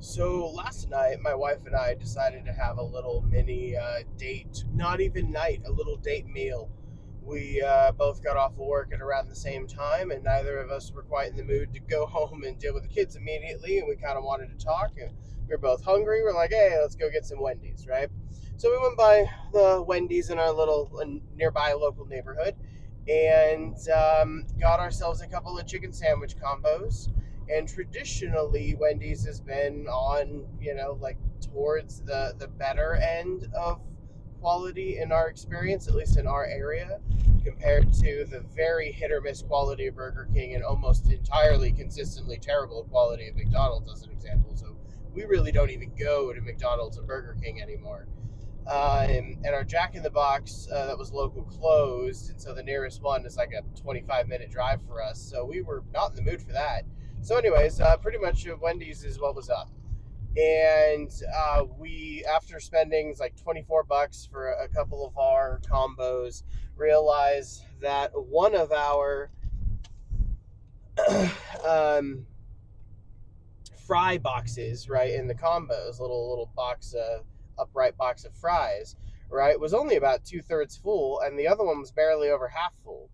So last night, my wife and I decided to have a little mini date, not even night, a little date meal. We both got off of work at around the same time, and neither of us were quite in the mood to go home and deal with the kids immediately. And we kind of wanted to talk, and we were both hungry. We're like, hey, let's go get some Wendy's, right? So we went by the Wendy's in our little nearby local neighborhood and got ourselves a couple of chicken sandwich combos. And traditionally, Wendy's has been on, like towards the better end of quality in our experience, at least in our area, compared to the very hit or miss quality of Burger King and almost entirely consistently terrible quality of McDonald's, as an example. So we really don't even go to McDonald's and Burger King anymore. And our Jack in the Box that was local closed, and so the nearest one is like a 25-minute drive for us. So we were not in the mood for that. So, anyways, pretty much Wendy's is what was up. And we, after spending like $24 for a couple of our combos, realized that one of our fry boxes, right, in the combos, little box, upright box of fries, right, was only about 2/3 full, and the other one was barely over half full.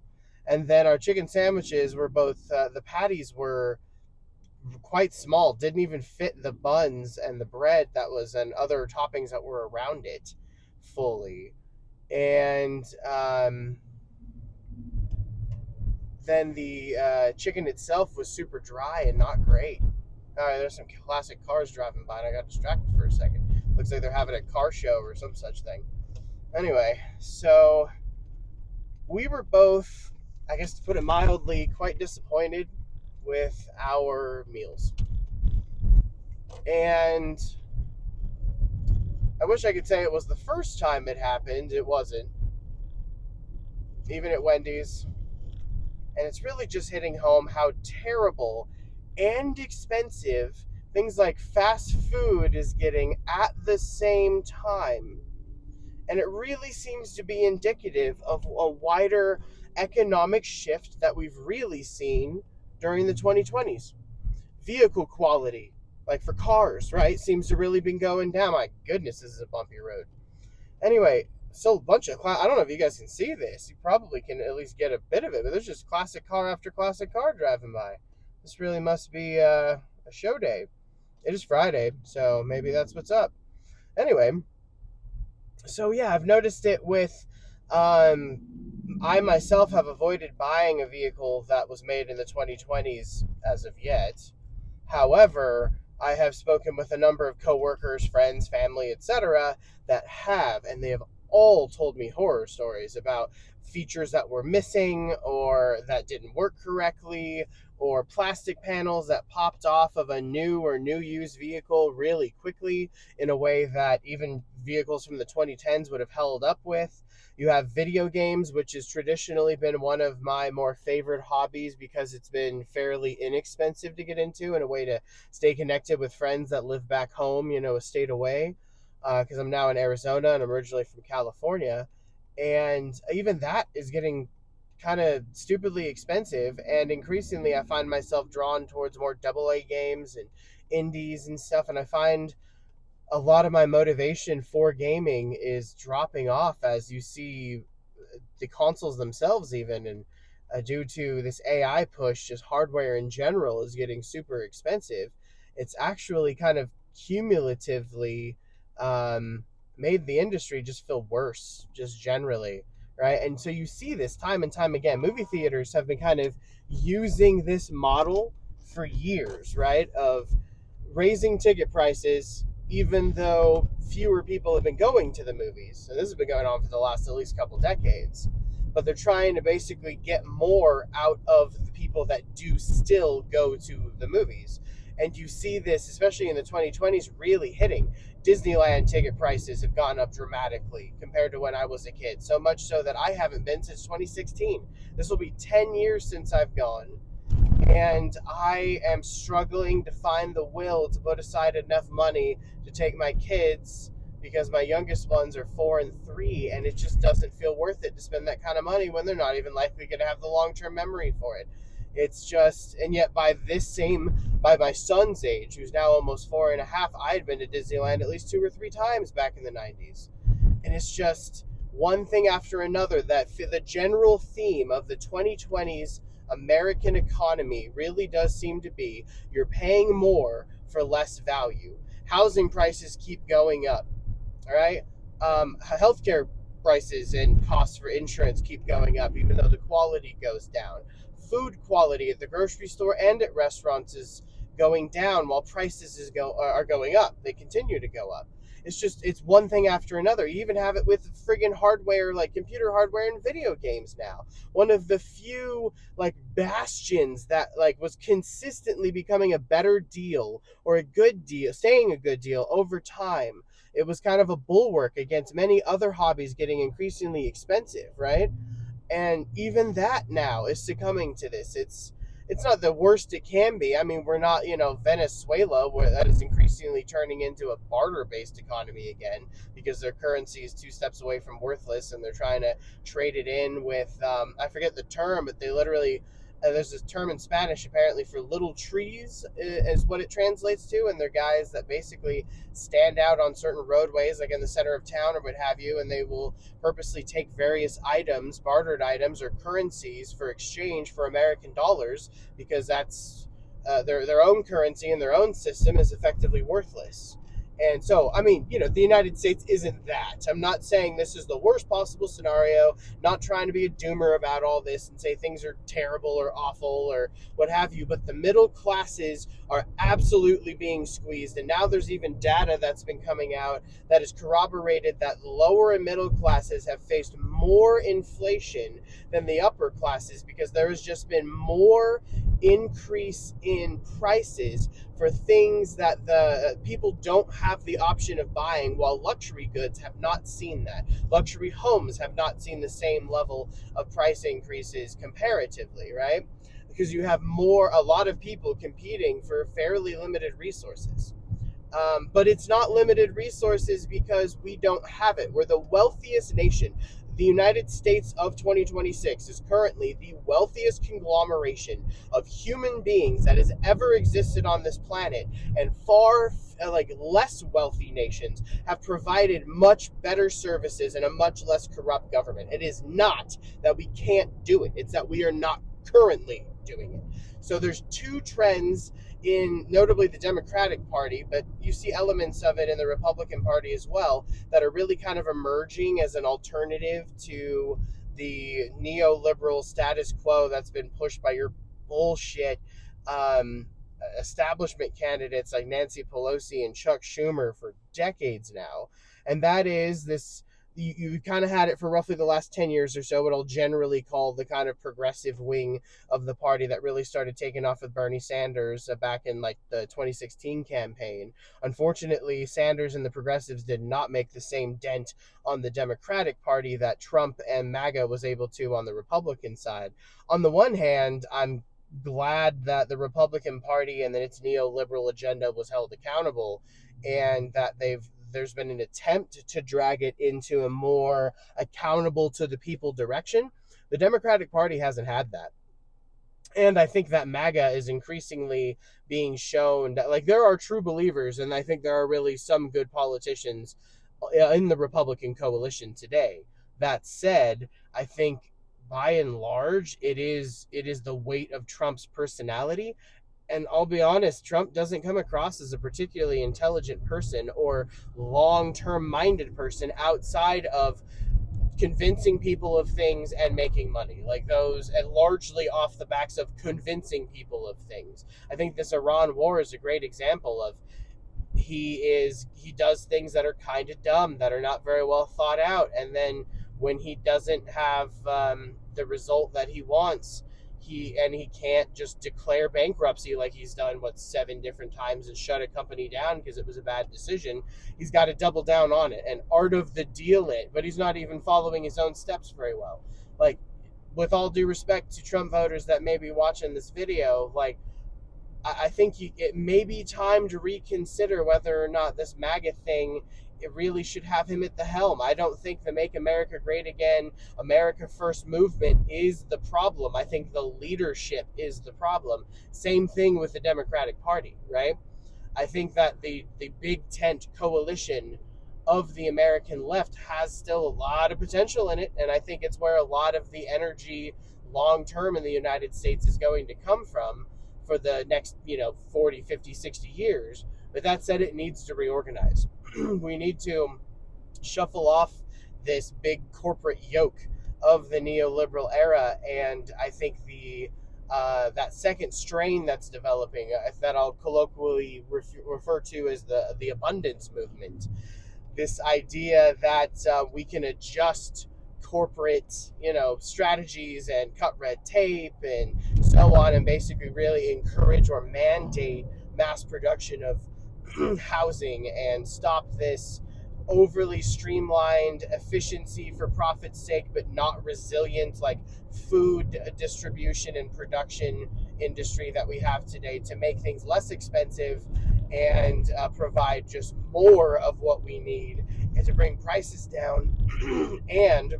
And then our chicken sandwiches were both the patties were quite small, didn't even fit the buns and the bread that was and other toppings that were around it fully. And then the chicken itself was super dry and not great. All right, there's some classic cars driving by, and I got distracted for a second. Looks like they're having a car show or some such thing. Anyway, so we were both, I guess to put it mildly, quite disappointed with our meals. And I wish I could say it was the first time it happened. It wasn't. Even at Wendy's. And it's really just hitting home how terrible and expensive things like fast food is getting at the same time. And it really seems to be indicative of a wider economic shift that we've really seen during the 2020s. Vehicle quality, like for cars, right, seems to really been going down. My goodness, this is a bumpy road. Anyway, so a bunch of I don't know if you guys can see this. You probably can at least get a bit of it, but there's just classic car after classic car driving by. This really must be a show day. It is Friday, so maybe that's what's up. Anyway, so yeah, I've noticed it with I myself have avoided buying a vehicle that was made in the 2020s as of yet. However, I have spoken with a number of coworkers, friends, family, etc. that have, and they have all told me horror stories about features that were missing or that didn't work correctly, or plastic panels that popped off of a new or new used vehicle really quickly in a way that even vehicles from the 2010s would have held up with. You have video games, which has traditionally been one of my more favorite hobbies because it's been fairly inexpensive to get into and a way to stay connected with friends that live back home, a state away. Because I'm now in Arizona and I'm originally from California. And even that is getting kind of stupidly expensive. And increasingly, I find myself drawn towards more AA games and indies and stuff. And I find a lot of my motivation for gaming is dropping off as you see the consoles themselves even, and due to this AI push, just hardware in general is getting super expensive. It's actually kind of cumulatively made the industry just feel worse, just generally, right? And so you see this time and time again. Movie theaters have been kind of using this model for years, right? Of raising ticket prices even though fewer people have been going to the movies. And this has been going on for the last at least couple decades. But they're trying to basically get more out of the people that do still go to the movies. And you see this, especially in the 2020s, really hitting. Disneyland ticket prices have gone up dramatically compared to when I was a kid. So much so that I haven't been since 2016. This will be 10 years since I've gone. And I am struggling to find the will to put aside enough money to take my kids, because my youngest ones are 4 and 3, and it just doesn't feel worth it to spend that kind of money when they're not even likely going to have the long-term memory for it. It's just, and yet by my son's age, who's now almost 4.5, I had been to Disneyland at least 2 or 3 times back in the 90s. And it's just one thing after another that the general theme of the 2020s American economy really does seem to be you're paying more for less value. Housing prices keep going up, all right? Healthcare prices and costs for insurance keep going up, even though the quality goes down. Food quality at the grocery store and at restaurants is going down while prices are going up. They continue to go up. It's one thing after another. You even have it with friggin' hardware, like computer hardware and video games now. One of the few like bastions that like was consistently becoming a better deal or a good deal, staying a good deal over time. It was kind of a bulwark against many other hobbies getting increasingly expensive, right? And even that now is succumbing to this. It's not the worst it can be. I mean, we're not, Venezuela, where that is increasingly turning into a barter-based economy again because their currency is 2 steps away from worthless, and they're trying to trade it in with, I forget the term, but they literally, there's this term in Spanish apparently for little trees is what it translates to, and they're guys that basically stand out on certain roadways, like in the center of town or what have you, and they will purposely take various items, bartered items or currencies for exchange for American dollars, because that's their own currency and their own system is effectively worthless. And so, I mean, the United States isn't that. I'm not saying this is the worst possible scenario, not trying to be a doomer about all this and say things are terrible or awful or what have you, but the middle classes are absolutely being squeezed. And now there's even data that's been coming out that has corroborated that lower and middle classes have faced more inflation than the upper classes because there has just been more increase in prices for things that the people don't have the option of buying, while luxury goods have not seen that. Luxury homes have not seen the same level of price increases comparatively, right? Because you have a lot of people competing for fairly limited resources. But it's not limited resources because we don't have it. We're the wealthiest nation. The United States of 2026 is currently the wealthiest conglomeration of human beings that has ever existed on this planet, and far less wealthy nations have provided much better services and a much less corrupt government. It is not that we can't do it, it's that we are not currently doing it. So there's two trends in notably the Democratic Party, but you see elements of it in the Republican Party as well, that are really kind of emerging as an alternative to the neoliberal status quo that's been pushed by your bullshit establishment candidates like Nancy Pelosi and Chuck Schumer for decades now. And that is this, you kind of had it for roughly the last 10 years or so, what I'll generally call the kind of progressive wing of the party that really started taking off with Bernie Sanders back in like the 2016 campaign. Unfortunately, Sanders and the progressives did not make the same dent on the Democratic Party that Trump and MAGA was able to on the Republican side. On the one hand, I'm glad that the Republican Party and its neoliberal agenda was held accountable, and that there's been an attempt to drag it into a more accountable to the people direction. The Democratic Party hasn't had that. And I think that MAGA is increasingly being shown that, like, there are true believers, and I think there are really some good politicians in the Republican coalition today. That said, I think by and large, it is the weight of Trump's personality. And I'll be honest, Trump doesn't come across as a particularly intelligent person or long-term minded person outside of convincing people of things and making money, like those, and largely off the backs of convincing people of things. I think this Iran war is a great example of he does things that are kind of dumb, that are not very well thought out, and then when he doesn't have the result that he wants, he can't just declare bankruptcy like he's done 7 different times and shut a company down because it was a bad decision. He's got to double down on it and art of the deal it, but he's not even following his own steps very well. Like, with all due respect to Trump voters that may be watching this video, like, I think it may be time to reconsider whether or not this MAGA thing it really should have him at the helm. I don't think the Make America Great Again, America First movement is the problem. I think the leadership is the problem. Same thing with the Democratic Party, right? I think that the big tent coalition of the American left has still a lot of potential in it, and I think it's where a lot of the energy long term in the United States is going to come from for the next 40, 50, 60 years. But that said, it needs to reorganize. We need to shuffle off this big corporate yoke of the neoliberal era, and I think the that second strain that's developing, that I'll colloquially refer to as the abundance movement, this idea that we can adjust corporate strategies and cut red tape and so on, and basically really encourage or mandate mass production of housing and stop this overly streamlined efficiency for profit's sake but not resilient like food distribution and production industry that we have today, to make things less expensive and provide just more of what we need, and to bring prices down and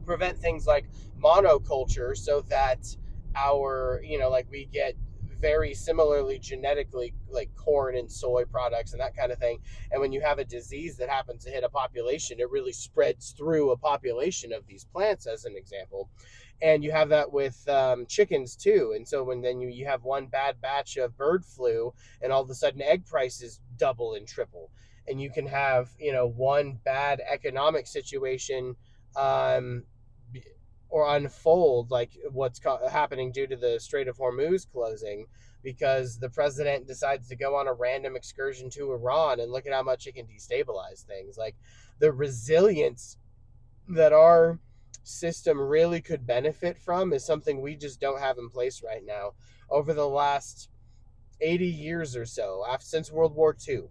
prevent things like monoculture, so that our like we get very similarly genetically like corn and soy products and that kind of thing. And when you have a disease that happens to hit a population, it really spreads through a population of these plants, as an example. And you have that with chickens too. And so when then you have one bad batch of bird flu, and all of a sudden egg prices double and triple. And you can have one bad economic situation or unfold, like what's happening due to the Strait of Hormuz closing, because the president decides to go on a random excursion to Iran, and look at how much it can destabilize things. Like, the resilience that our system really could benefit from is something we just don't have in place right now. Over the last 80 years or so, since World War II,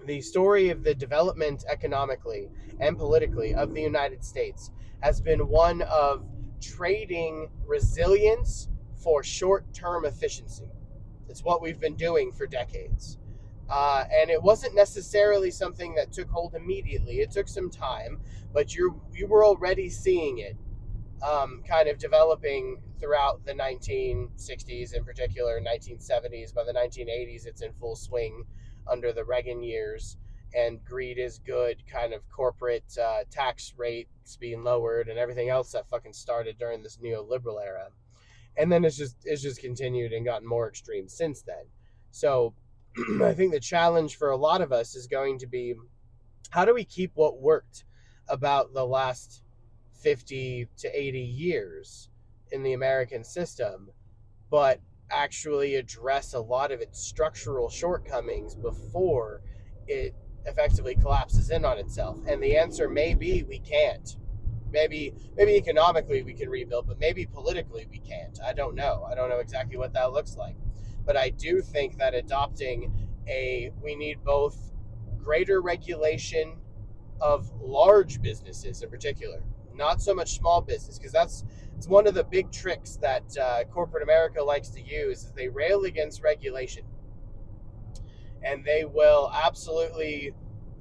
the story of the development economically and politically of the United States has been one of trading resilience for short-term efficiency. It's what we've been doing for decades. And it wasn't necessarily something that took hold immediately. It took some time, but you were already seeing it kind of developing throughout the 1960s, in particular 1970s. By the 1980s, it's in full swing under the Reagan years, and greed is good, kind of corporate tax rates being lowered and everything else that fucking started during this neoliberal era. And then it's just continued and gotten more extreme since then. So I think the challenge for a lot of us is going to be, how do we keep what worked about the last 50 to 80 years in the American system, but actually address a lot of its structural shortcomings before it effectively collapses in on itself? And the answer may be we can't. Maybe economically we can rebuild, but maybe politically we can't. I don't know exactly what that looks like. But I do think that we need both greater regulation of large businesses in particular, not so much small business, because it's one of the big tricks that corporate America likes to use, is they rail against regulation. And they will absolutely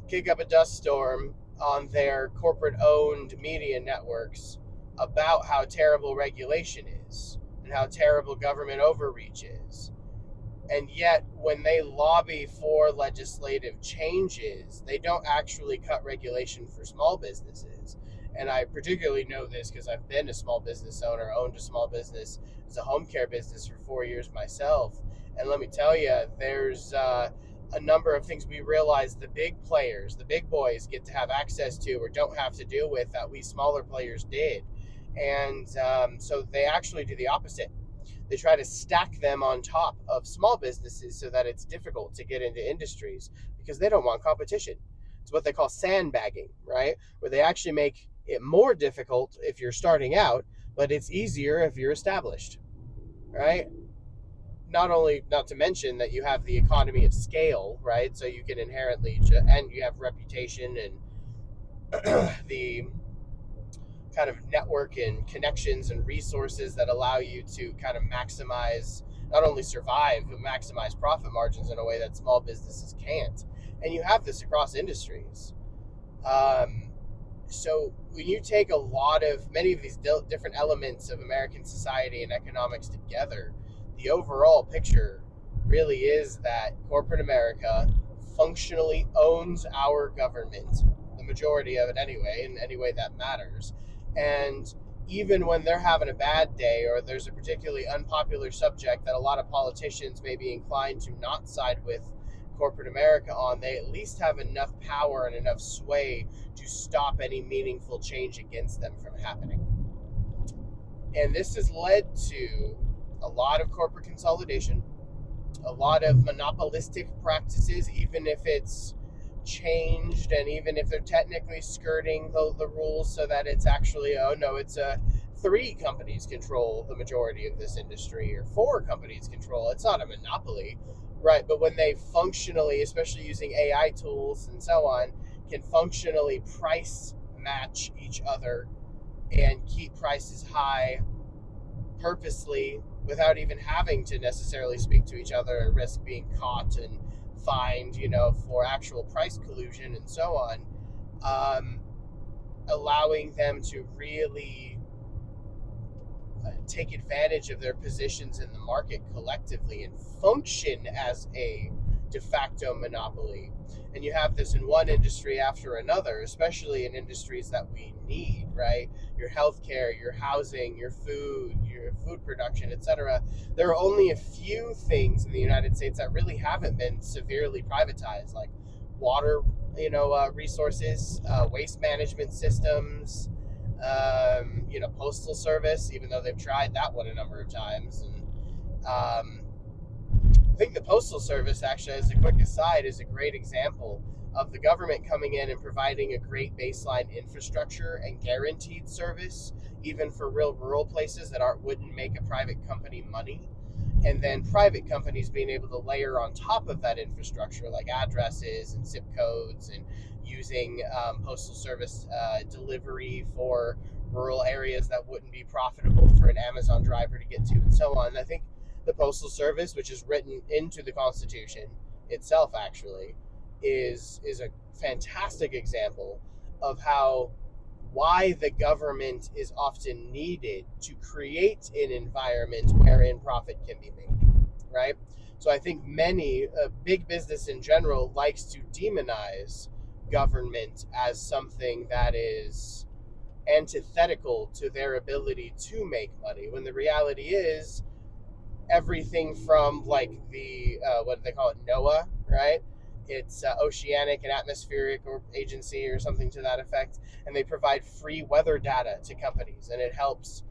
kick up a dust storm on their corporate-owned media networks about how terrible regulation is and how terrible government overreach is. And yet, when they lobby for legislative changes, they don't actually cut regulation for small businesses. And I particularly know this because I've been a small business owner, owned a small business as a home care business for 4 years myself. And let me tell you, there's a number of things we realize the big players, the big boys, get to have access to or don't have to deal with that we smaller players did. And so they actually do the opposite. They try to stack them on top of small businesses so that it's difficult to get into industries because they don't want competition. It's what they call sandbagging, right? Where they actually make it more difficult if you're starting out, but it's easier if you're established, right? Not to mention that you have the economy of scale, right? So you can inherently, and you have reputation and the kind of network and connections and resources that allow you to kind of maximize not only survive, but maximize profit margins in a way that small businesses can't. And you have this across industries. So when you take many of these different elements of American society and economics together, the overall picture really is that corporate America functionally owns our government, the majority of it anyway, in any way that matters. And even when they're having a bad day, or there's a particularly unpopular subject that a lot of politicians may be inclined to not side with corporate America on, they at least have enough power and enough sway to stop any meaningful change against them from happening. And this has led to a lot of corporate consolidation, a lot of monopolistic practices, even if it's changed and even if they're technically skirting the rules so that it's actually, it's 3 companies control the majority of this industry, or 4 companies control. It's not a monopoly, right? But when they functionally, especially using AI tools and so on, can functionally price match each other and keep prices high purposely without even having to necessarily speak to each other and risk being caught and fined, for actual price collusion and so on, allowing them to really take advantage of their positions in the market collectively and function as a de facto monopoly. And you have this in one industry after another, especially in industries that we need, right? Your healthcare, your housing, your food production, etc. There are only a few things in the United States that really haven't been severely privatized, like water, resources, waste management systems, postal service, even though they've tried that one a number of times. And I think the postal service, actually, as a quick aside, is a great example of the government coming in and providing a great baseline infrastructure and guaranteed service, even for real rural places that wouldn't make a private company money. And then private companies being able to layer on top of that infrastructure, like addresses and zip codes, and using postal service delivery for rural areas that wouldn't be profitable for an Amazon driver to get to, and so on. And I think the Postal Service, which is written into the Constitution itself, actually, is a fantastic example of why the government is often needed to create an environment wherein profit can be made, right? So I think big business in general likes to demonize government as something that is antithetical to their ability to make money, when the reality is everything from like the what do they call it, NOAA, right? It's Oceanic and Atmospheric Agency or something to that effect, and they provide free weather data to companies, and it helps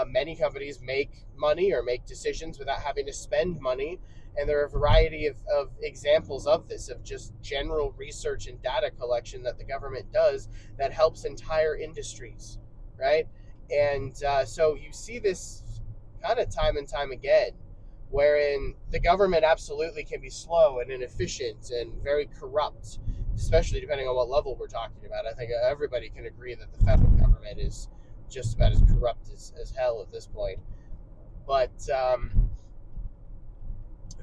many companies make money or make decisions without having to spend money. And there are a variety of examples of this, of just general research and data collection that the government does that helps entire industries, right? And so you see this kind of time and time again, wherein the government absolutely can be slow and inefficient and very corrupt, especially depending on what level we're talking about. I think everybody can agree that the federal government is just about as corrupt as hell at this point. But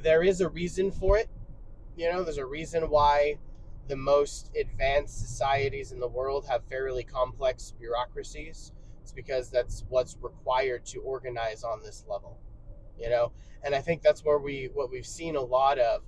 there is a reason for it. There's a reason why the most advanced societies in the world have fairly complex bureaucracies. It's because that's what's required to organize on this level. And I think that's what we've seen a lot of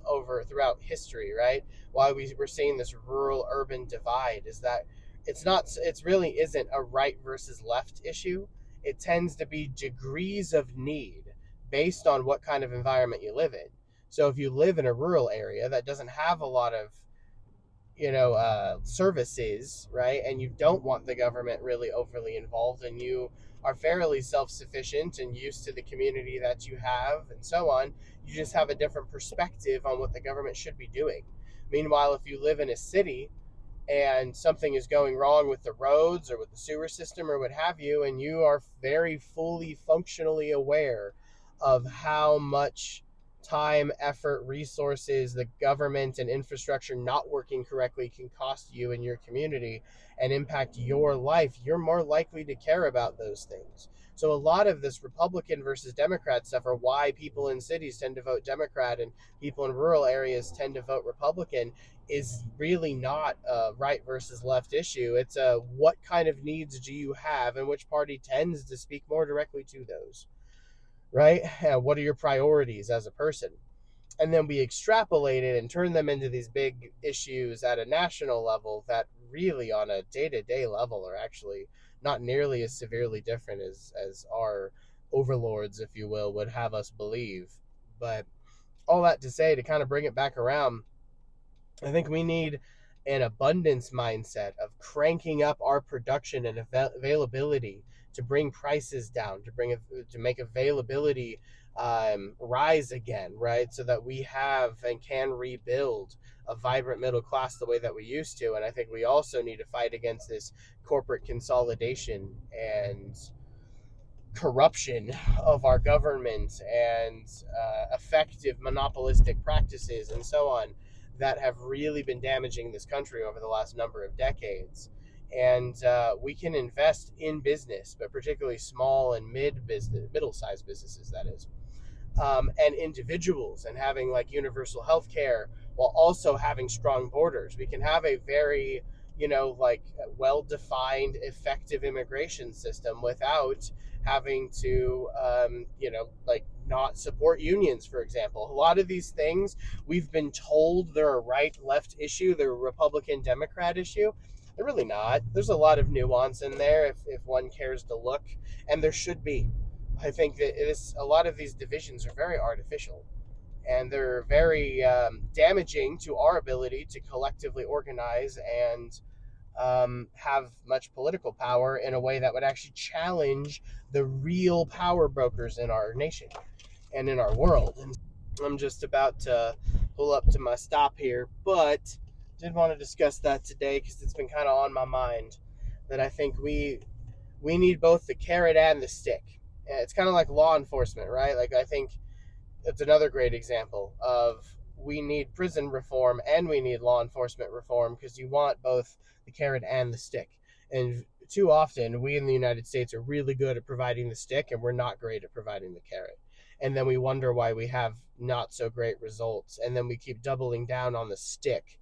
throughout history, right? Why we're seeing this rural urban divide is that it really isn't a right versus left issue. It tends to be degrees of need based on what kind of environment you live in. So if you live in a rural area that doesn't have a lot of services, right, and you don't want the government really overly involved, and you are fairly self-sufficient and used to the community that you have and so on, you just have a different perspective on what the government should be doing. Meanwhile, if you live in a city and something is going wrong with the roads or with the sewer system or what have you, and you are very fully functionally aware of how much time, effort, resources, the government and infrastructure not working correctly can cost you and your community and impact your life, you're more likely to care about those things. So a lot of this Republican versus Democrat stuff, or why people in cities tend to vote Democrat and people in rural areas tend to vote Republican, is really not a right versus left issue. It's a what kind of needs do you have and which party tends to speak more directly to those, right? What are your priorities as a person? And then we extrapolate it and turn them into these big issues at a national level that really on a day-to-day level are actually not nearly as severely different as our overlords, if you will, would have us believe. But all that to say, to kind of bring it back around, I think we need an abundance mindset of cranking up our production and availability to bring prices down, to make availability rise again, right? So that we have and can rebuild a vibrant middle class the way that we used to. And I think we also need to fight against this corporate consolidation and corruption of our government and effective monopolistic practices and so on that have really been damaging this country over the last number of decades. And we can invest in business, but particularly small and middle-sized businesses, that is, and individuals, and having like universal health care while also having strong borders. We can have a very, like well-defined, effective immigration system without having to, like not support unions, for example. A lot of these things we've been told they're a right-left issue, they're a Republican-Democrat issue. They're really not. There's a lot of nuance in there if one cares to look, and there should be. I think that a lot of these divisions are very artificial, and they're very damaging to our ability to collectively organize and have much political power in a way that would actually challenge the real power brokers in our nation and in our world. And I'm just about to pull up to my stop here, but did want to discuss that today because it's been kind of on my mind that I think we need both the carrot and the stick. It's kind of like law enforcement, right? Like, I think it's another great example of we need prison reform and we need law enforcement reform because you want both the carrot and the stick. And too often, we in the United States are really good at providing the stick and we're not great at providing the carrot. And then we wonder why we have not so great results. And then we keep doubling down on the stick,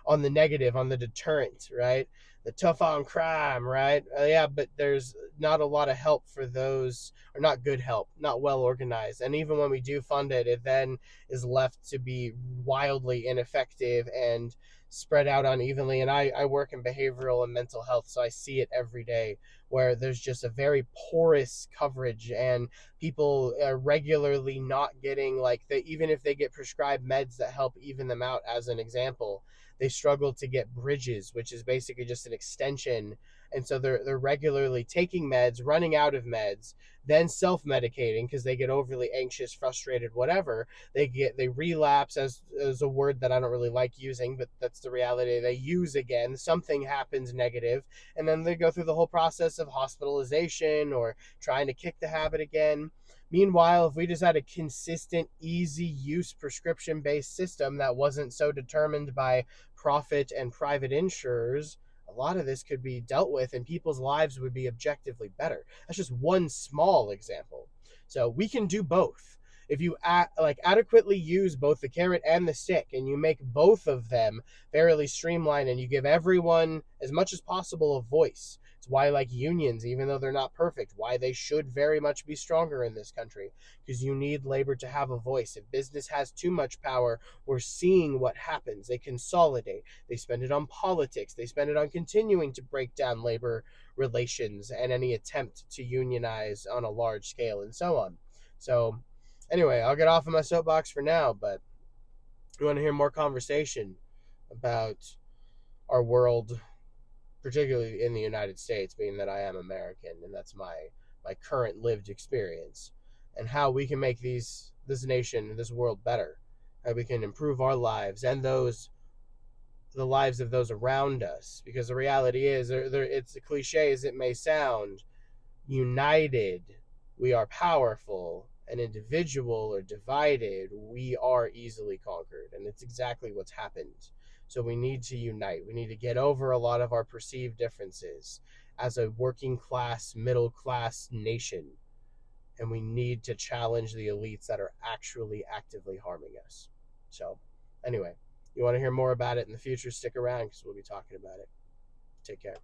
on the negative, on the deterrent, right? The tough on crime, right? Yeah, but there's not a lot of help for those, or not good help, not well organized. And even when we do fund it, it then is left to be wildly ineffective and spread out unevenly. And I work in behavioral and mental health, so I see it every day where there's just a very porous coverage and people are regularly not getting, like, even if they get prescribed meds that help even them out, as an example, they struggle to get bridges, which is basically just an extension. And so they're regularly taking meds, running out of meds, then self-medicating because they get overly anxious, frustrated, whatever. They relapse, as a word that I don't really like using, but that's the reality. They use again, something happens negative, and then they go through the whole process of hospitalization or trying to kick the habit again. Meanwhile, if we just had a consistent, easy use prescription-based system that wasn't so determined by profit and private insurers, a lot of this could be dealt with and people's lives would be objectively better. That's just one small example. So we can do both. If you adequately use both the carrot and the stick, and you make both of them fairly streamlined, and you give everyone as much as possible a voice. It's why, like, unions, even though they're not perfect, why they should very much be stronger in this country, because you need labor to have a voice. If business has too much power, we're seeing what happens. They consolidate. They spend it on politics. They spend it on continuing to break down labor relations and any attempt to unionize on a large scale and so on. So anyway, I'll get off of my soapbox for now, but if you want to hear more conversation about our world, particularly in the United States, being that I am American and that's my current lived experience, and how we can make this nation, this world better, how we can improve our lives and the lives of those around us. Because the reality is, it's a cliche as it may sound, united we are powerful, an individual or divided, we are easily conquered. And it's exactly what's happened. So we need to unite. We need to get over a lot of our perceived differences as a working class, middle class nation. And we need to challenge the elites that are actually actively harming us. So, anyway, you want to hear more about it in the future? Stick around because we'll be talking about it. Take care.